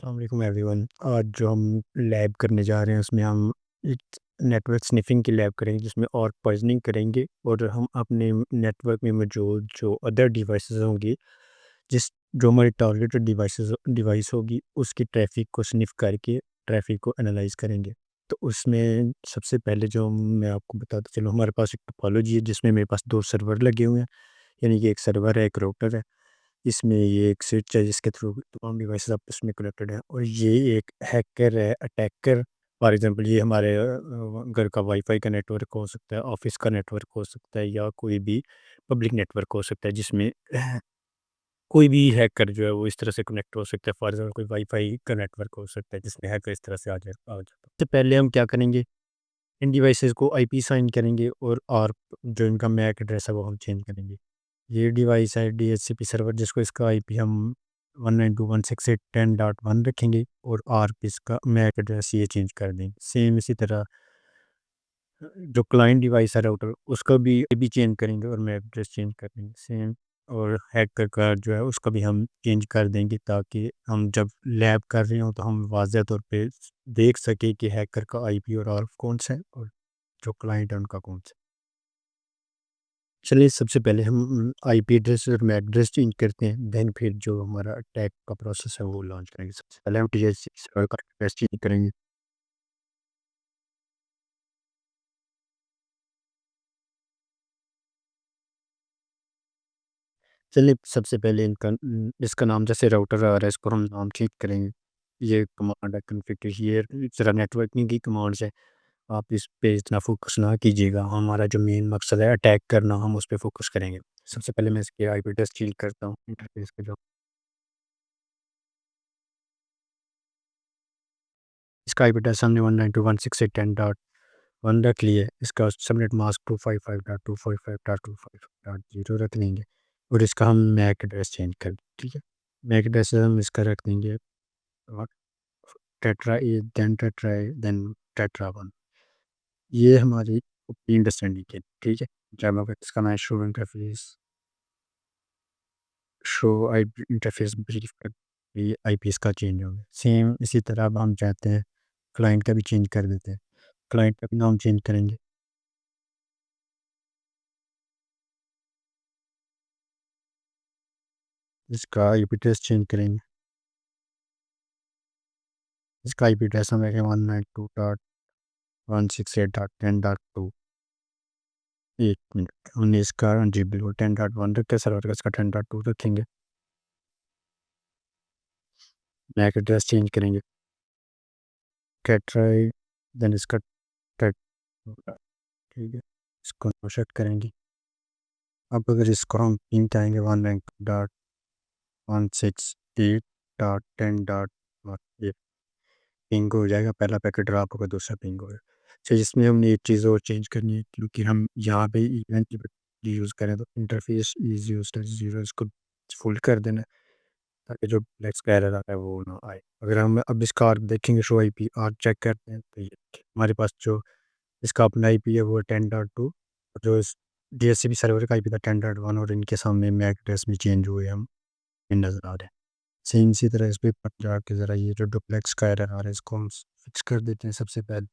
अस्सलामुअलैकुम एवरीवन। आज जो हम लैब करने जा रहे हैं उसमें हम एक नेटवर्क स्निफिंग की लैब करेंगे जिसमें और पॉइजनिंग करेंगे और हम अपने नेटवर्क में मौजूद जो अदर डिवाइसेस होंगी जिस जो हमारी टारगेटेड डिवाइस होगी उसकी ट्रैफिक को स्निफ करके ट्रैफिक को एनालाइज करेंगे। तो उसमें सबसे पहले जो मैं आपको बताता चलूँ, हमारे पास एक टोपोलॉजी है जिसमें मेरे पास 2 सर्वर लगे हुए हैं। यानी कि एक सर्वर है, एक राउटर है। इसमें ये एक स्विच है जिसके थ्रू तमाम डिवाइसेस आपस में कनेक्टेड हैं और ये एक हैकर है, अटैकर। फॉर एग्जांपल ये हमारे घर का वाईफाई का नेटवर्क हो सकता है, ऑफिस का नेटवर्क हो सकता है या कोई भी पब्लिक नेटवर्क हो सकता है जिसमें कोई भी हैकर जो है वो इस तरह से कनेक्ट हो सकता है। फॉर एग्जांपल कोई वाईफाई का नेटवर्क हो सकता है जिसमें हैकर इस तरह से आ जाता है। तो पहले हम क्या करेंगे, इन डिवाइसेस को आईपी साइन करेंगे और जो इनका मैक एड्रेस है वो हम चेंज करेंगे। ये डिवाइस है डीएचसीपी सर्वर जिसको इसका आईपी हम 192.168.10.1 रखेंगे और आरप इसका मैक एड्रेस ये चेंज कर देंगे। सेम इसी तरह जो क्लाइंट डिवाइस है राउटर उसका भी आईपी चेंज करेंगे और मैक एड्रेस चेंज कर देंगे सेम। और हैकर का जो है उसका भी हम चेंज कर देंगे ताकि हम जब लैब कर रहे हो तो हम वाज़ह तौर पे देख सकें कि हैकर का आईपी और आरप कौन सा है और जो क्लाइंट है उनका कौन सा है। चलिए सबसे पहले हम आईपी एड्रेस और मैक एड्रेस चेंज करते हैं, देन फिर जो हमारा अटैक का प्रोसेस है वो लॉन्च करेंगे। सबसे पहले हम टीएलसी सर्वर का एड्रेस चेंज करेंगे। चलिए सबसे पहले इसका नाम जैसे राउटर आ रहा है इसको हम नाम चेंज करेंगे। ये कमांड है कॉन्फ़िगर, ये ज़रा नेटवर्किंग की कमांड्स है। आप इस पे इतना फ़ोकस ना कीजिएगा, हमारा जो मेन मकसद है अटैक करना, हम उस पे फ़ोकस करेंगे। सबसे पहले मैं इसके आईपी एड्रेस चेंज करता हूँ इंटरफ़ेस का जो इसका आईपी एड्रेस हमने 192.168.10.1 रख लिए। इसका सबनेट मास्क 255.245.255.0 रख लेंगे और इसका हम मैक एड्रेस चेंज कर दें, ठीक है? मैक एड्रेस हम इसका रख देंगे tetra A then tetra A then tetra 1। ये हमारी ओपन अंडरस्टैंडिंग है, ठीक है? जब अगर इसका मैं शो आईपी इंटरफ़ेस ब्रीफ कर ये आईपी इसका चेंज हो गया। सेम इसी तरह अब हम चाहते हैं क्लाइंट का भी चेंज कर देते हैं। क्लाइंट का भी नाम चेंज करेंगे। इसका आईपी एड्रेस चेंज करेंगे। इसका आईपी एड्रेस हम रखें 192.168.10.2। 1 मिनट, हमने इसका जी बिल्कुल 10.1 रखा है, सर्वर का इसका 10.2 रखेंगे। मैक एड्रेस चेंज करेंगे। टेट्राइड देन इसका टेट ठीक है, इसको नो सेट करेंगे। अब अगर इसको हम पिन चाहेंगे 192.168.10.1 ये पिंग हो जाएगा, पहला पैकेट ड्रॉप होगा, दूसरा पिंग होगा। अच्छा, इसमें हमने एक चीज़ और चेंज करनी है क्योंकि हम यहाँ पे इवेंट यूज़ करें तो इंटरफेस इज़ यूज्ड एज़ 0 इसको फुल कर देना है ताकि जो ब्लैक का एरर आ रहा है वो ना आए। अगर हम अब इसका आर्क देखेंगे, शो आईपी आर्क चेक करते हैं तो ये हमारे पास जो इसका अपना आईपी है वो 10.2 और जो इस डीएचसीपी सर्वर का आईपी था 10.1 और इनके सामने मैक एड्रेस में चेंज हुए हम नज़र आ रहे हैं। सेम इसी तरह इस पे पर जाके ज़रा ये जो डुप्लेक्स का एरर आ रहा है इसको हम फिक्स कर देते हैं। सबसे पहले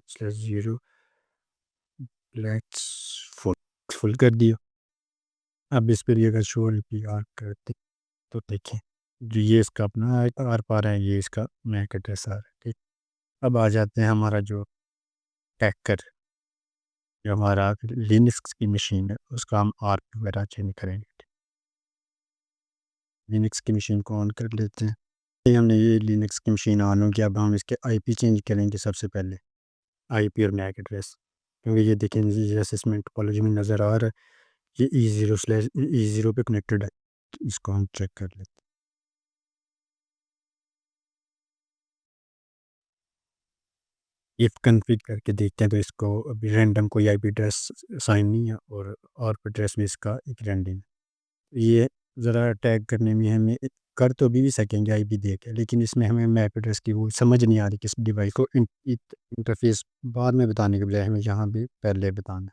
स्लैश 0 लेट्स फुल फुल कर दिया। अब इस पे भी अगर शो आईपी आर्क करते तो देखें जो ये इसका अपना आर पा रहा है, ये इसका मैक एड्रेस आ रहा है, ठीक। अब आ जाते हैं हमारा जो हैकर, जो हमारा लिनक्स की मशीन है उसका हम आर्क वगैरह चेंज करेंगे। लिनक्स की मशीन को ऑन कर लेते हैं। ये हमने ये लिनक्स की मशीन ऑन हो गया। अब हम इसके आईपी चेंज करेंगे सबसे पहले, आईपी और मैक एड्रेस, क्योंकि ये देखें जैसे इसमें टोपोलॉजी में नज़र आ रहा है ये ई ज़ीरो पे कनेक्टेड है। तो इसको हम चेक कर लेते हैं। इफ़ कन्फिग करके देखते हैं तो इसको अभी रैंडम कोई आईपी एड्रेस साइन नहीं है और आरपी एड्रेस भी इसका एक रैंडम है। ये ज़रा टैग करने में हमें कर तो भी सकेंगे आईपी दे के, लेकिन इसमें हमें मैक एड्रेस की वो समझ नहीं आ रही किस डिवाइस को इंटरफेस बाद में बताने के बजाय हमें यहाँ भी पहले बताना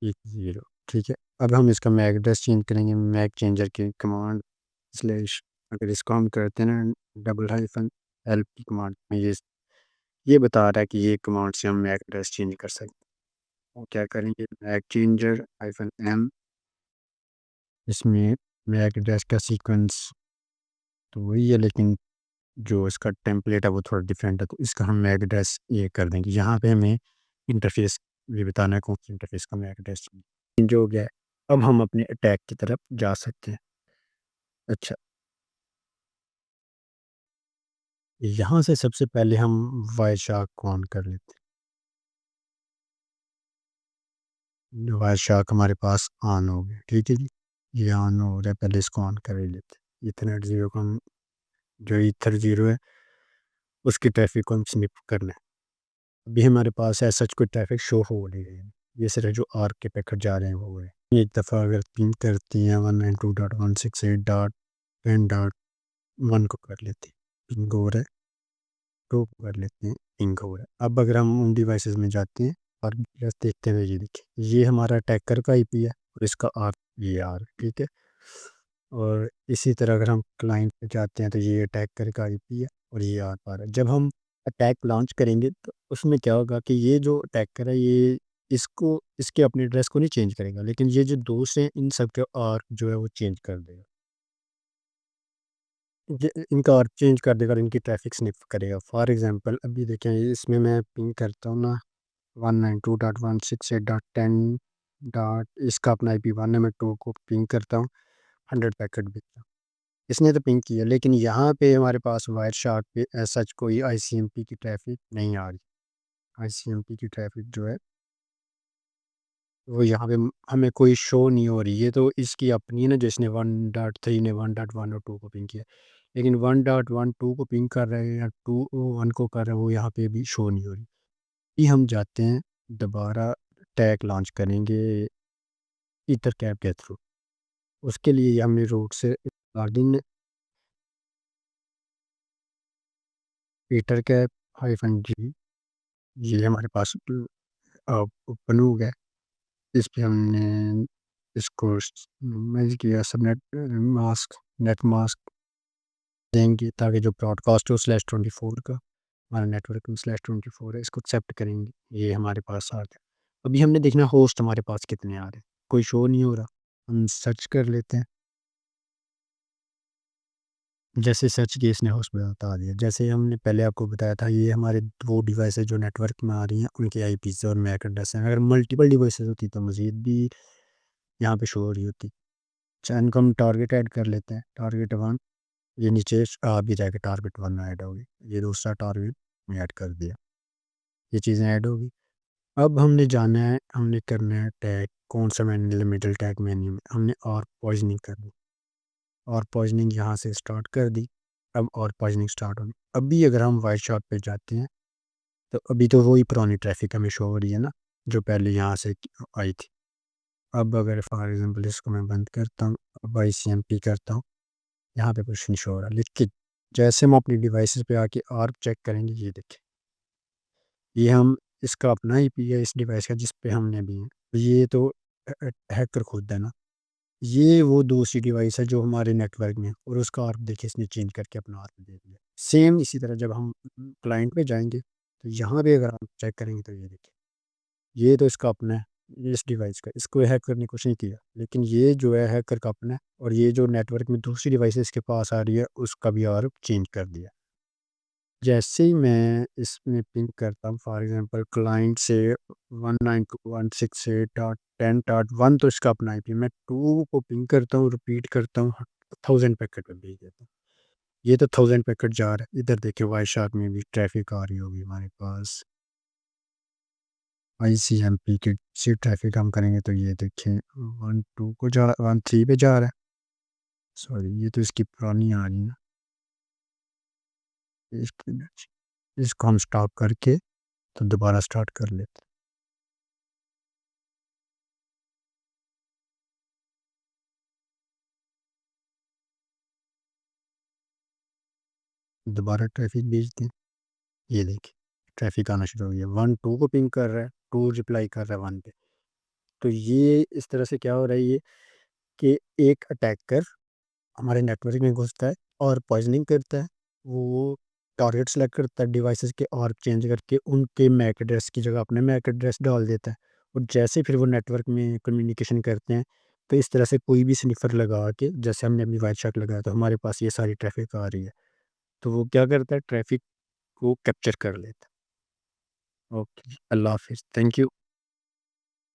है 10, ठीक है। अब हम इसका मैक एड्रेस चेंज करेंगे। मैक चेंजर की कमांड अगर इसको हम करते हैं ना डबल हाइफ़न हेल्प की कमांड में ये बता रहा है कि ये कमांड से हम मैक एड्रेस चेंज कर सकते हैं। वो क्या करेंगे मैक चेंजर हाइफ़न एम इसमें मैक एड्रेस का सीक्वेंस तो वही है लेकिन जो इसका टेम्पलेट है वो थोड़ा डिफरेंट है तो इसका हम मैक एड्रेस ये कर देंगे। यहाँ पे हमें इंटरफ़ेस भी बताना है कौन सी इंटरफ़ेस का मैक एड्रेस चेंज हो गया है। अब हम अपने अटैक की तरफ जा सकते हैं। अच्छा, यहाँ से सबसे पहले हम वायरशार्क को ऑन कर लेते हैं। वायरशार्क हमारे पास ऑन हो गया, ठीक है जी। ये ऑन हो रहा है, पहले इसको ऑन कर ही लेते हैं। ईथरनेट 0 को हम जो ईथर 0 है, उसकी ट्रैफ़िक को हम स्निप करना है। अभी हमारे पास ऐसा कोई ट्रैफ़िक शो हो नहीं रही है। ये सिर्फ़ जो आर्क के पैकेट जा रहे हैं वो है। एक दफ़ा अगर पिंग करती हैं 192.168.10.1 को कर लेते हैं, पिंग हो रहा है, 2 को कर लेते हैं, पिंग हो रहा है। अब अगर हम उन डिवाइसेज़ में जाते हैं और एड्रेस देखते हैं ये देखिए, ये हमारा अटैकर का आईपी है और इसका आर्क ये आ रहा है, ठीक है? और इसी तरह अगर हम क्लाइंट पे जाते हैं तो ये अटैकर का आईपी है और ये आ पा रहा है। जब हम अटैक लॉन्च करेंगे तो उसमें क्या होगा कि ये जो अटैकर है ये इसको इसके अपने एड्रेस को नहीं चेंज करेगा, लेकिन ये जो दोस्त हैं इन सब के आर्क जो है वो चेंज कर देगा। इनका आर्क चेंज कर देगा और इनकी ट्रैफिक स्निफ करेगा। फॉर एग्जांपल अभी देखें इसमें मैं पिंग करता हूँ ना 192.168.10 डॉट इसका अपना आईपी 1 है, मैं 2 को पिंग करता हूँ 100 पैकेट भेजता हूँ। इसने तो पिंग किया लेकिन यहाँ पे हमारे पास वायर शार्क पे एज़ सच कोई आईसीएमपी की ट्रैफ़िक नहीं आ रही। आईसीएमपी की ट्रैफ़िक जो है वो यहाँ पे हमें कोई शो नहीं हो रही। ये तो इसकी अपनी है ना जिसने 1.3 ने 1.1 और 2 को पिंग किया। लेकिन 1.1 2 को पिंग कर रहे हैं या 2 1 को कर रहे हैं वो यहाँ पे भी शो नहीं हो रही। ये हम जाते हैं दोबारा टैग लॉन्च करेंगे ईथरकैप के थ्रू। उसके लिए हमने रूट से लॉगिन ईथरकैप हाइफ़न जी ये हमारे पास ओपन हो गया। इस पे हमने इसको मैनेज किया सबनेट मास्क नेट मास्क देंगे ताकि जो ब्रॉडकास्ट हो /24 का हमारा नेटवर्क में /24 है इसको एक्सेप्ट करेंगे। ये हमारे पास आ गया। अभी हमने देखना होस्ट हमारे पास कितने आ रहे हैं। कोई शो नहीं हो रहा। हम सर्च कर लेते हैं। जैसे सर्च किया इसने होस्ट बता दिया। जैसे हमने पहले आपको बताया था ये हमारे 2 डिवाइसेज़ जो नेटवर्क में आ रही हैं उनके आईपीज़ और मैक एड्रेस हैं। अगर मल्टीपल डिवाइसेज़ होती तो मज़ीद भी यहाँ पे शो हो रही होती। अच्छा इनको हम टारगेट ऐड कर लेते हैं। टारगेट 1 ये नीचे आ भी जाएगा टारगेट 1 में ऐड होगी। ये दूसरा टारगेट में ऐड कर दिया। ये चीज़ें ऐड होगी। अब हमने जाना है हमने करना है टैग कौन-सा मैंने मिडल टैग मेन्यू में हमने और पॉइज़निंग करनी। और पॉइज़निंग यहाँ से स्टार्ट कर दी। अब और पॉइज़निंग स्टार्ट होगी। अभी अगर हम व्हाइट शॉट पे जाते हैं तो अभी तो वही पुरानी ट्रैफ़िक हमें शो हो रही है ना, जो पहले यहाँ से आई थी। अब अगर फॉर एग्ज़ाम्पल इसको मैं बंद करता हूँ, अब आईसीएमपी करता हूँ, यहाँ पे कुछ नहीं शो हो रहा। लेकिन जैसे हम अपनी डिवाइसेज़ पे आके आर्क चेक करेंगे ये देखें, ये हम इसका अपना आईपी है इस डिवाइस का जिस पे हमने अभी हैं। ये तो हैकर खुद है ना, ये वो दूसरी डिवाइस है जो हमारे नेटवर्क में है और उसका आर्क देखिए इसने चेंज करके अपना आर्क दे दिया। सेम इसी तरह जब हम क्लाइंट पे जाएँगे, तो यहाँ पे अगर हम चेक करेंगे तो ये देखिए। ये तो इसका अपना है, ये इस डिवाइस का, इसको हैक करने की कोशिश नहीं किया। लेकिन ये जो है हैकर का अपना है और ये जो नेटवर्क में दूसरी डिवाइस इसके पास आ रही है, उसका भी आर्क चेंज कर दिया। जैसे ही मैं इसमें पिंग करता हूँ फॉर एग्ज़ाम्पल क्लाइंट से 192.168.10.1 तो इसका अपना आईपी मैं 2 को पिंग करता हूँ, रिपीट करता हूँ, 1000 पैकेट पे भेज देता हूँ। ये तो 1000 पैकेट जा रहा है। इधर देखिए वाईशार्क में भी ट्रैफ़िक आ रही होगी हमारे पास। आईसीएमपी की से ट्रैफ़िक हम करेंगे तो ये देखिए 12 को जा रहा 13 पे जा रहा है। सॉरी ये तो इसकी पुरानी आ रही है ना। इसको हम स्टॉप करके तो दोबारा स्टार्ट कर लेते हैं। दोबारा ट्रैफ़िक भेजते हैं। ये देखिए ट्रैफ़िक आना शुरू हो गया। 1 2 को पिंग कर रहा है, 2 रिप्लाई कर रहा है 1 पे। तो ये इस तरह से क्या हो रहा है ये कि एक अटैकर हमारे नेटवर्क में घुसता है और पॉइज़निंग करता है। वो टारगेट सेलेक्ट करता है डिवाइसेज़ के और चेंज करके उनके मैक एड्रेस की जगह अपने मैक एड्रेस डाल देता है। और जैसे फिर वो नेटवर्क में कम्युनिकेशन करते हैं, तो इस तरह से कोई भी स्निफ़र लगा के जैसे हमने अभी वाइट लगाया तो हमारे पास ये सारी ट्रैफ़िक आ रही है। तो वो क्या करता है ट्रैफ़िक को कैप्चर कर लेता है। ओके, अल्लाह हाफ़िज़। Thank you.